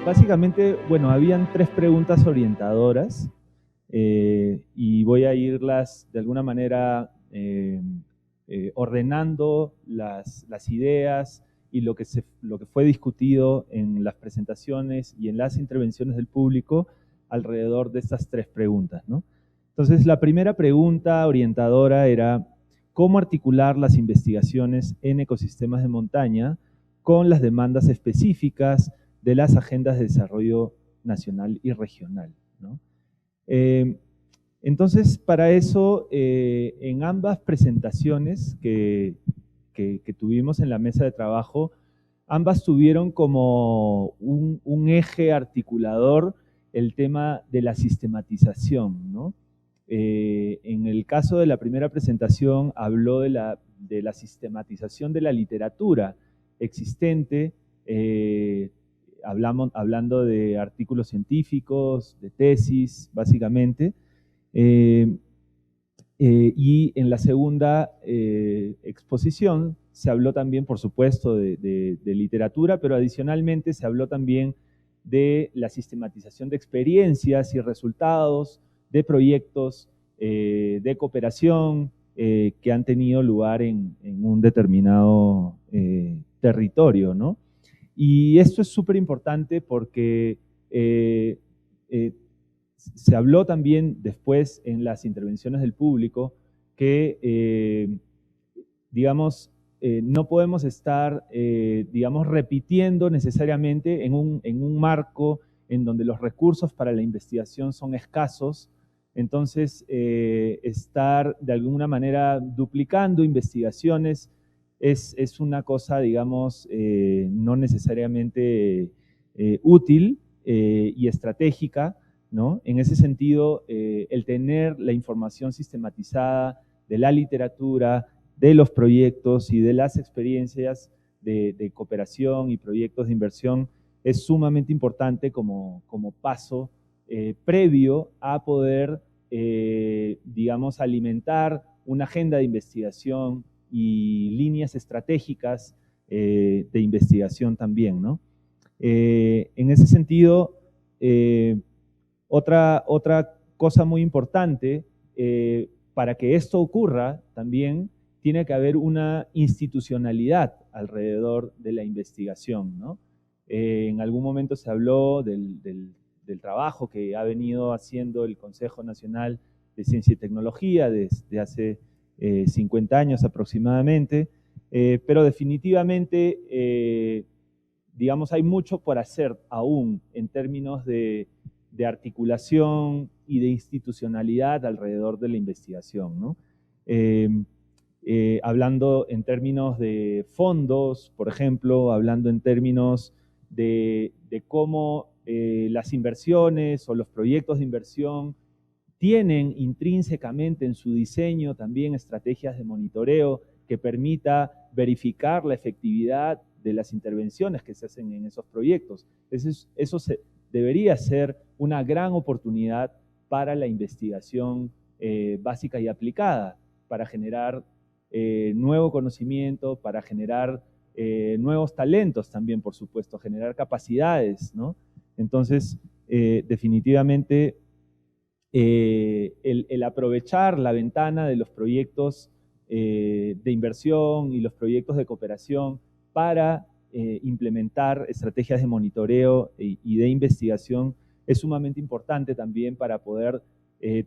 Básicamente, bueno, habían tres preguntas orientadoras y voy a irlas de alguna manera ordenando las ideas y lo que fue discutido en las presentaciones y en las intervenciones del público alrededor de estas tres preguntas, ¿no? Entonces, la primera pregunta orientadora era cómo articular las investigaciones en ecosistemas de montaña con las demandas específicas de las agendas de desarrollo nacional y regional, ¿no? Entonces, para eso, en ambas presentaciones que tuvimos en la mesa de trabajo, ambas tuvieron como un eje articulador el tema de la sistematización, ¿no? En el caso de la primera presentación habló de la sistematización de la literatura existente, hablando de artículos científicos, de tesis, básicamente, y en la segunda exposición se habló también, por supuesto, de literatura, pero adicionalmente se habló también de la sistematización de experiencias y resultados de proyectos de cooperación que han tenido lugar en un determinado territorio, ¿no? Y esto es súper importante porque se habló también después en las intervenciones del público que, digamos, no podemos estar, digamos, repitiendo necesariamente en un marco en donde los recursos para la investigación son escasos. Entonces, estar de alguna manera duplicando investigaciones es una cosa, digamos, no necesariamente útil y estratégica, ¿no? En ese sentido, el tener la información sistematizada de la literatura, de los proyectos y de las experiencias de cooperación y proyectos de inversión es sumamente importante como paso previo a poder, digamos, alimentar una agenda de investigación y líneas estratégicas de investigación también, ¿no? En ese sentido, otra cosa muy importante, para que esto ocurra también tiene que haber una institucionalidad alrededor de la investigación, ¿no? En algún momento se habló del trabajo que ha venido haciendo el Consejo Nacional de Ciencia y Tecnología desde hace 50 años aproximadamente, pero definitivamente, digamos, hay mucho por hacer aún en términos de articulación y de institucionalidad alrededor de la investigación, ¿no? Hablando en términos de fondos, por ejemplo, hablando en términos de cómo las inversiones o los proyectos de inversión tienen intrínsecamente en su diseño también estrategias de monitoreo que permita verificar la efectividad de las intervenciones que se hacen en esos proyectos. Eso debería ser una gran oportunidad para la investigación básica y aplicada, para generar nuevo conocimiento, para generar nuevos talentos también, por supuesto, generar capacidades, ¿no? Entonces, definitivamente, el aprovechar la ventana de los proyectos de inversión y los proyectos de cooperación para implementar estrategias de monitoreo y de investigación es sumamente importante también para poder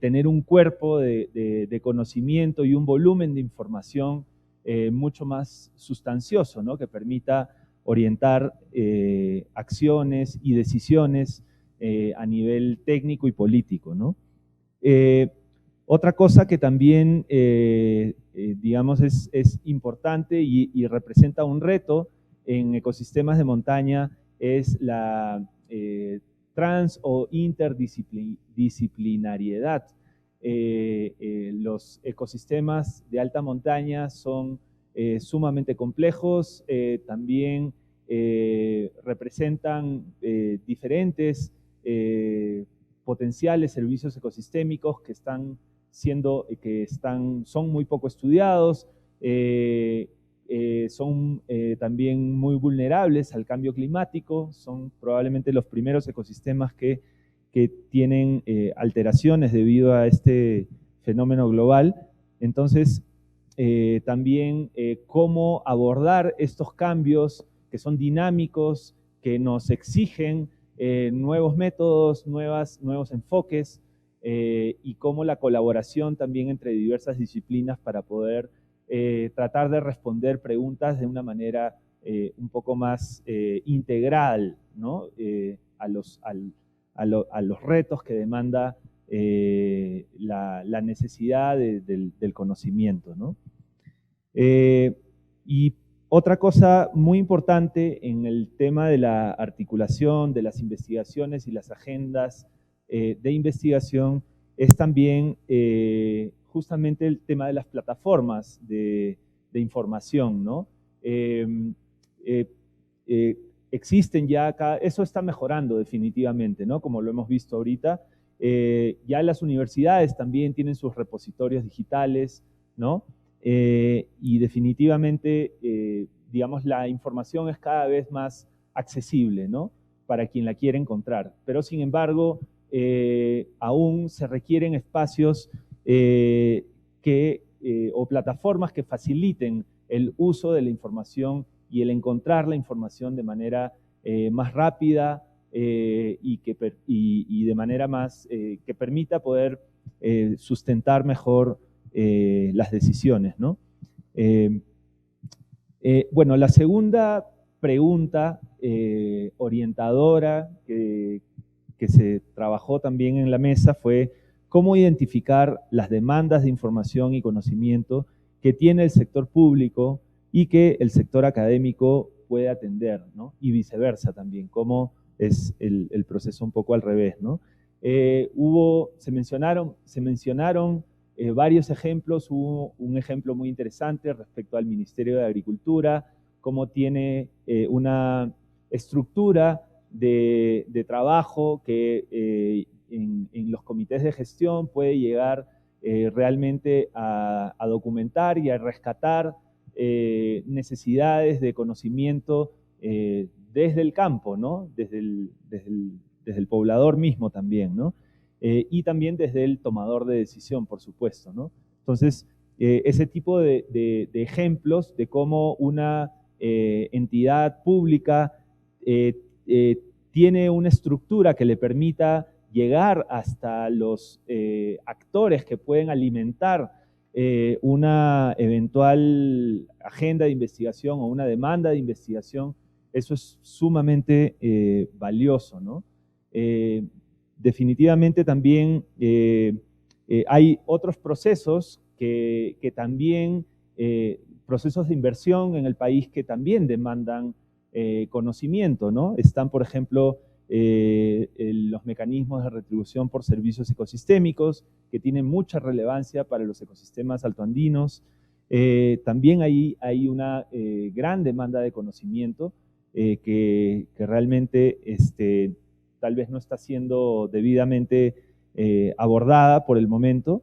tener un cuerpo de conocimiento y un volumen de información mucho más sustancioso, ¿no? Que permita orientar acciones y decisiones a nivel técnico y político, ¿no? Otra cosa que también, digamos, es importante y representa un reto en ecosistemas de montaña es la trans o interdisciplinariedad. Los ecosistemas de alta montaña son sumamente complejos, también representan diferentes potenciales servicios ecosistémicos que son muy poco estudiados, son también muy vulnerables al cambio climático, son probablemente los primeros ecosistemas que tienen alteraciones debido a este fenómeno global. Entonces, también cómo abordar estos cambios que son dinámicos, que nos exigen nuevos métodos, nuevos enfoques, y cómo la colaboración también entre diversas disciplinas para poder tratar de responder preguntas de una manera un poco más integral, ¿no? A los retos que demanda la necesidad del conocimiento, ¿no? Y otra cosa muy importante en el tema de la articulación de las investigaciones y las agendas de investigación es también justamente el tema de las plataformas de información, ¿no? Existen ya acá, eso está mejorando definitivamente, ¿no? Como lo hemos visto ahorita. Ya las universidades también tienen sus repositorios digitales, ¿no? Y definitivamente, digamos, la información es cada vez más accesible, ¿no? Para quien la quiere encontrar. Pero, sin embargo, aún se requieren espacios o plataformas que faciliten el uso de la información y el encontrar la información de manera más rápida y de manera más que permita poder sustentar mejor las decisiones, ¿no? Bueno, la segunda pregunta orientadora que se trabajó también en la mesa fue cómo identificar las demandas de información y conocimiento que tiene el sector público y que el sector académico puede atender, ¿no? Y viceversa también, cómo es el proceso un poco al revés, ¿no? Se mencionaron varios ejemplos. Hubo un ejemplo muy interesante respecto al Ministerio de Agricultura, cómo tiene una estructura de trabajo que en los comités de gestión puede llegar realmente a documentar y a rescatar necesidades de conocimiento desde el campo, ¿no? Desde el poblador mismo también, ¿no? Y también desde el tomador de decisión, por supuesto, ¿no? Entonces, ese tipo de ejemplos de cómo una entidad pública tiene una estructura que le permita llegar hasta los actores que pueden alimentar una eventual agenda de investigación o una demanda de investigación, eso es sumamente valioso, ¿no? Definitivamente también hay otros procesos que también, procesos de inversión en el país que también demandan conocimiento, ¿no? Están, por ejemplo, los mecanismos de retribución por servicios ecosistémicos, que tienen mucha relevancia para los ecosistemas altoandinos. También hay una gran demanda de conocimiento que realmente tal vez no está siendo debidamente abordada por el momento,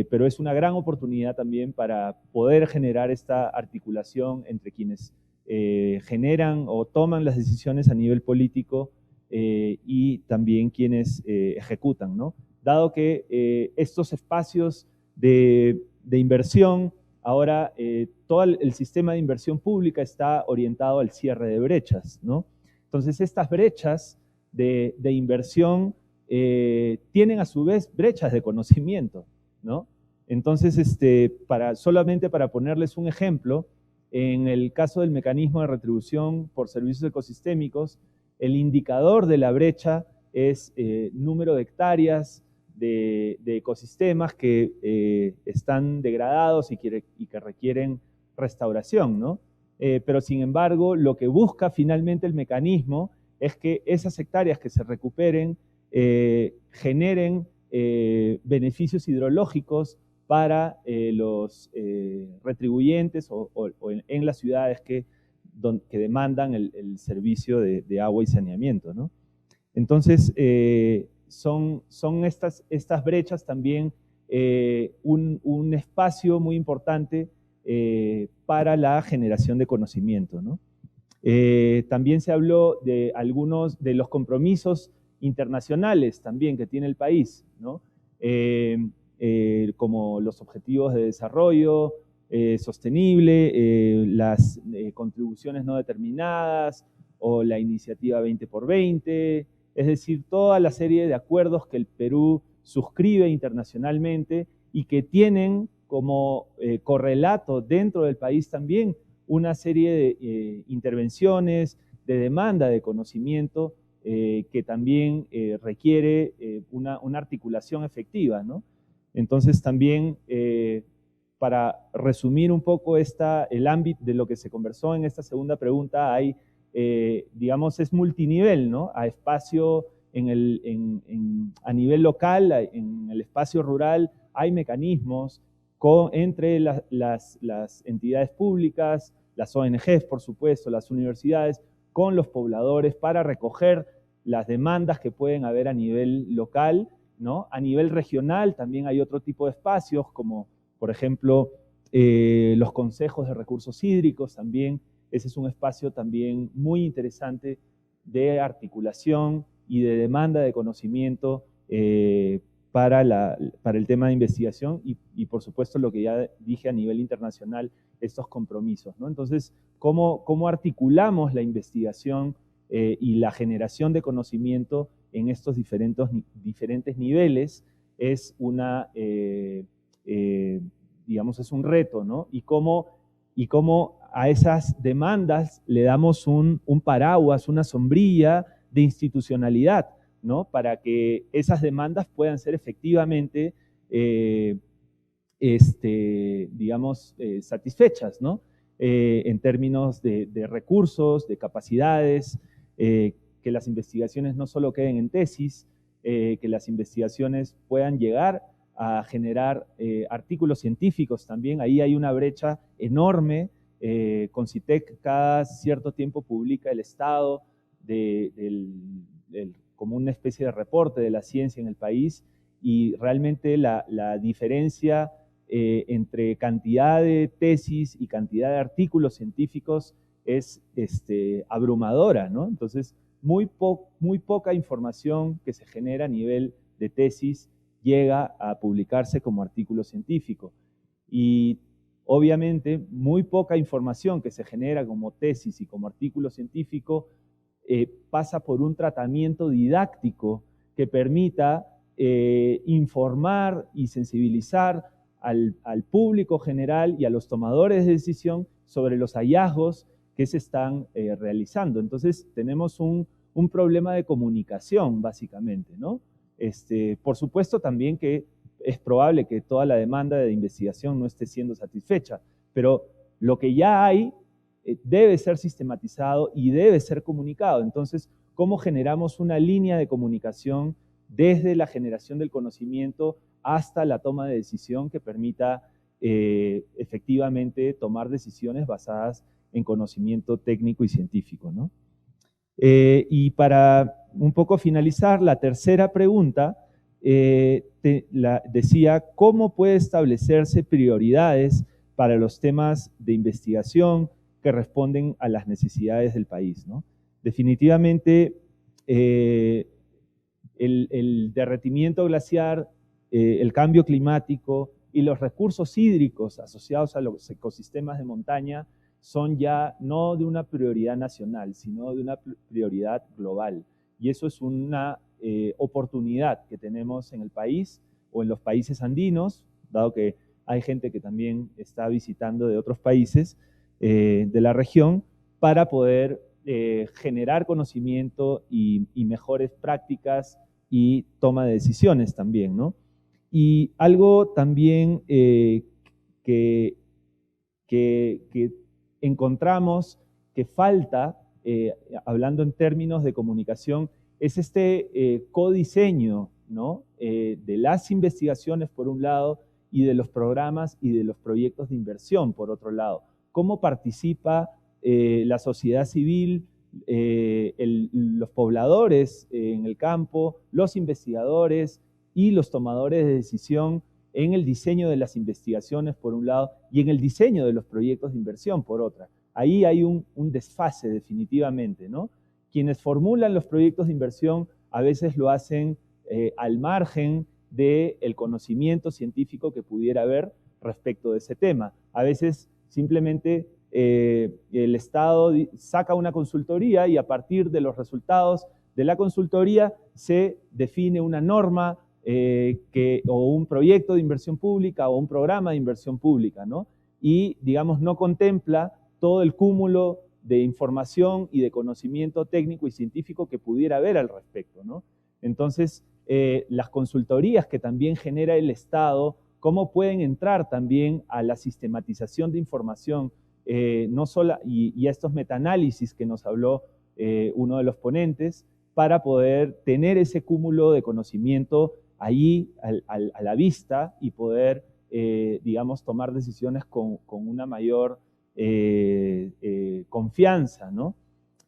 pero es una gran oportunidad también para poder generar esta articulación entre quienes generan o toman las decisiones a nivel político y también quienes ejecutan, ¿no? Dado que estos espacios de inversión, ahora todo el sistema de inversión pública está orientado al cierre de brechas, ¿no? Entonces, estas brechas de inversión tienen a su vez brechas de conocimiento, ¿no? Entonces, solamente para ponerles un ejemplo, en el caso del mecanismo de retribución por servicios ecosistémicos, el indicador de la brecha es número de hectáreas de ecosistemas que están degradados y que requieren restauración, ¿no? Pero sin embargo, lo que busca finalmente el mecanismo es que esas hectáreas que se recuperen generen beneficios hidrológicos para los retribuyentes o en las ciudades que demandan el servicio de agua y saneamiento, ¿no? Entonces, son estas brechas también un espacio muy importante para la generación de conocimiento, ¿no? También se habló de algunos de los compromisos internacionales también que tiene el país, ¿no? Como los objetivos de desarrollo sostenible, las contribuciones no determinadas o la iniciativa 20x20, es decir, toda la serie de acuerdos que el Perú suscribe internacionalmente y que tienen como correlato dentro del país también una serie de intervenciones, de demanda de conocimiento que también requiere una articulación efectiva, ¿no? Entonces también, para resumir un poco el ámbito de lo que se conversó en esta segunda pregunta, hay, digamos, es multinivel, ¿no? A espacio a nivel local, en el espacio rural, hay mecanismos entre las entidades públicas, las ONGs, por supuesto, las universidades, con los pobladores para recoger las demandas que pueden haber a nivel local, ¿no? A nivel regional también hay otro tipo de espacios, como por ejemplo los consejos de recursos hídricos también. Ese es un espacio también muy interesante de articulación y de demanda de conocimiento para el tema de investigación y por supuesto lo que ya dije a nivel internacional, estos compromisos, ¿no? Entonces, ¿cómo articulamos la investigación y la generación de conocimiento en estos diferentes niveles? Es digamos, es un reto, ¿no? Y cómo a esas demandas le damos un paraguas, una sombrilla de institucionalidad, ¿no? Para que esas demandas puedan ser efectivamente, digamos, satisfechas, ¿no? En términos de recursos, de capacidades, que las investigaciones no solo queden en tesis, que las investigaciones puedan llegar a generar artículos científicos también. Ahí hay una brecha enorme. CONCITEC cada cierto tiempo publica el estado como una especie de reporte de la ciencia en el país, y realmente la diferencia entre cantidad de tesis y cantidad de artículos científicos es abrumadora, ¿no? Entonces, muy poca información que se genera a nivel de tesis llega a publicarse como artículo científico. Y obviamente muy poca información que se genera como tesis y como artículo científico pasa por un tratamiento didáctico que permita informar y sensibilizar al público general y a los tomadores de decisión sobre los hallazgos que se están realizando. Entonces tenemos un problema de comunicación, básicamente, ¿no? Por supuesto también que es probable que toda la demanda de investigación no esté siendo satisfecha, pero lo que ya hay debe ser sistematizado y debe ser comunicado. Entonces, ¿cómo generamos una línea de comunicación desde la generación del conocimiento hasta la toma de decisión que permita efectivamente tomar decisiones basadas en conocimiento técnico y científico, ¿no? Y para un poco finalizar, la tercera pregunta decía, ¿cómo puede establecerse prioridades para los temas de investigación que responden a las necesidades del país, ¿no? Definitivamente, el derretimiento glaciar, el cambio climático y los recursos hídricos asociados a los ecosistemas de montaña son ya no de una prioridad nacional, sino de una prioridad global. Y eso es una oportunidad que tenemos en el país o en los países andinos, dado que hay gente que también está visitando de otros países de la región, para poder generar conocimiento y mejores prácticas y toma de decisiones también, ¿no? Y algo también que encontramos que falta, hablando en términos de comunicación, es codiseño, ¿no? De las investigaciones por un lado y de los programas y de los proyectos de inversión por otro lado. ¿Cómo participa la sociedad civil, los pobladores en el campo, los investigadores y los tomadores de decisión en el diseño de las investigaciones, por un lado, y en el diseño de los proyectos de inversión, por otra. Ahí hay un desfase definitivamente, ¿no? Quienes formulan los proyectos de inversión a veces lo hacen al margen del conocimiento científico que pudiera haber respecto de ese tema. A veces simplemente el Estado saca una consultoría y a partir de los resultados de la consultoría se define una norma o un proyecto de inversión pública o un programa de inversión pública, ¿no? Y, digamos, no contempla todo el cúmulo de información y de conocimiento técnico y científico que pudiera haber al respecto, ¿no? Entonces, las consultorías que también genera el Estado, cómo pueden entrar también a la sistematización de información, no solo, y a estos metaanálisis que nos habló uno de los ponentes, para poder tener ese cúmulo de conocimiento ahí a la vista y poder, digamos, tomar decisiones con una mayor confianza, ¿no?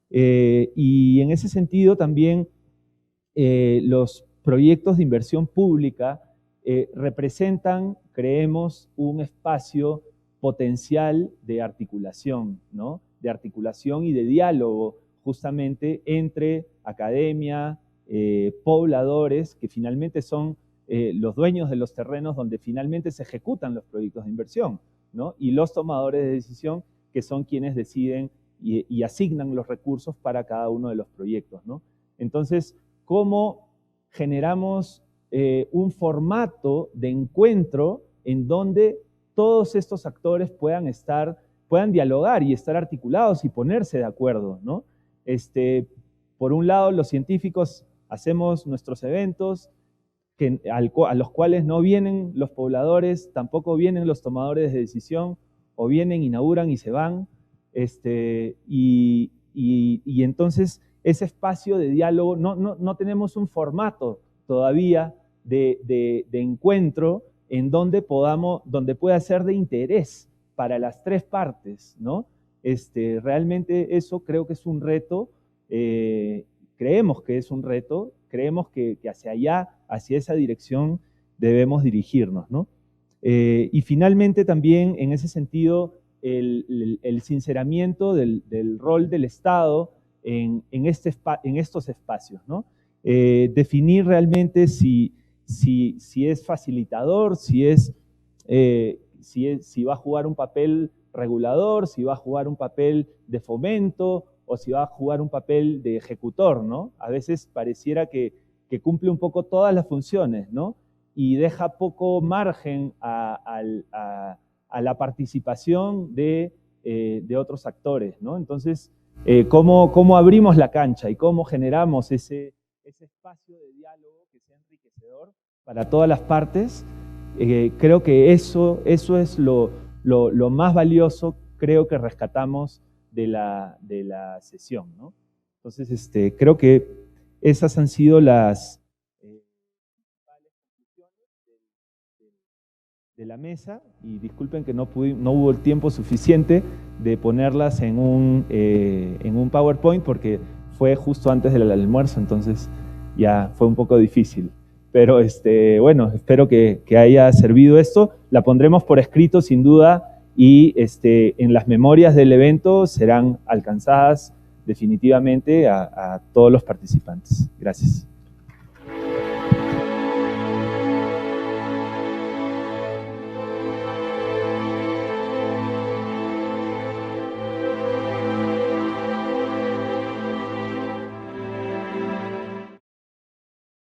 Y en ese sentido también los proyectos de inversión pública representan, creemos, un espacio potencial de articulación, ¿no? De articulación y de diálogo justamente entre academia, pobladores, que finalmente son los dueños de los terrenos donde finalmente se ejecutan los proyectos de inversión, ¿no? Y los tomadores de decisión, que son quienes deciden y asignan los recursos para cada uno de los proyectos, ¿no? Entonces, ¿cómo generamos un formato de encuentro en donde todos estos actores puedan dialogar y estar articulados y ponerse de acuerdo, ¿no? Por un lado, los científicos hacemos nuestros eventos a los cuales no vienen los pobladores, tampoco vienen los tomadores de decisión, o vienen, inauguran y se van, y entonces ese espacio de diálogo, no tenemos un formato todavía de encuentro en donde pueda ser de interés para las tres partes, ¿no? Realmente eso creo que es un reto, creemos que es un reto, creemos que hacia allá, hacia esa dirección debemos dirigirnos, ¿no? Y finalmente también en ese sentido el sinceramiento del rol del Estado en estos espacios, ¿no? Definir realmente si es facilitador, si va a jugar un papel regulador, si va a jugar un papel de fomento o si va a jugar un papel de ejecutor, ¿no? A veces pareciera que cumple un poco todas las funciones, ¿no? Y deja poco margen a la participación de otros actores, ¿no? Entonces, ¿cómo abrimos la cancha y cómo generamos ese espacio de diálogo que sea enriquecedor para todas las partes? Creo que eso es lo más valioso, creo que rescatamos de la sesión, ¿no? Entonces, creo que esas han sido las principales conclusiones de la mesa, y disculpen que no hubo el tiempo suficiente de ponerlas en un PowerPoint porque fue justo antes del almuerzo, entonces ya fue un poco difícil. Pero bueno, espero que haya servido esto. La pondremos por escrito sin duda y en las memorias del evento serán alcanzadas definitivamente a todos los participantes. Gracias.